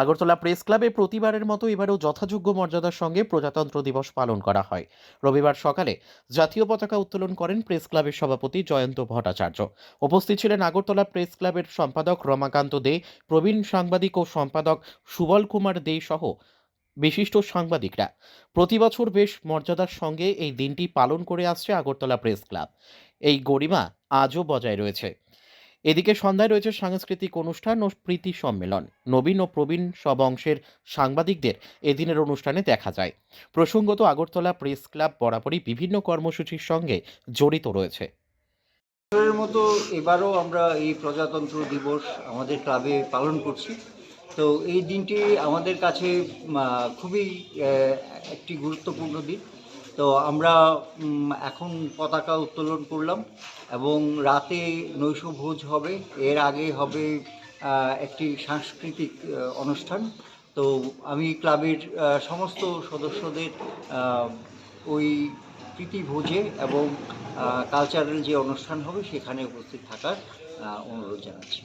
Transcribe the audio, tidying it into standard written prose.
Agartala press ক্লাবে প্রতিবারের মতো এবারেও যথাযোগ্য মর্যাদার সঙ্গে প্রজাতন্ত্র দিবস পালন করা হয়। রবিবার সকালে জাতীয় পতাকা উত্তোলন করেন প্রেস ক্লাবের সভাপতি জয়ন্ত ভট্টাচার্য। উপস্থিত ছিলেন আগরতলা প্রেস ক্লাবের সম্পাদক রমাকান্ত দে, প্রবীণ সাংবাদিক ও সম্পাদক সুবল কুমার দে সহ বিশিষ্ট সাংবাদিকরা। প্রতি বছর বেশ মর্যাদার সঙ্গে এই দিনটি পালন করে আসছে আগরতলা প্রেস ক্লাব। এই গরিমা আজও বজায় রয়েছে। এদিকে সন্ধ্যায় রয়েছে সাংস্কৃতিক অনুষ্ঠান ও প্রীতি সম্মেলন। নবীন ও প্রবীণ সব অংশের সাংবাদিকদের এদিনের অনুষ্ঠানে দেখা যায়। প্রসঙ্গত, আগরতলা প্রেস ক্লাব বরাবরই বিভিন্ন কর্মসূচির সঙ্গে জড়িত রয়েছে। বছরের মতো এবারও আমরা এই প্রজাতন্ত্র দিবস আমাদের ক্লাবে পালন করছি। তো এই দিনটি আমাদের কাছে খুবই একটি গুরুত্বপূর্ণ দিন। তো আমরা এখন পতাকা উত্তোলন করলাম এবং রাতে নৈশভোজ হবে। এর আগে হবে একটি সাংস্কৃতিক অনুষ্ঠান। তো আমি ক্লাবের সমস্ত সদস্যদের ওই প্রীতিভোজে এবং কালচারাল যে অনুষ্ঠান হবে সেখানে উপস্থিত থাকার অনুরোধ জানাচ্ছি।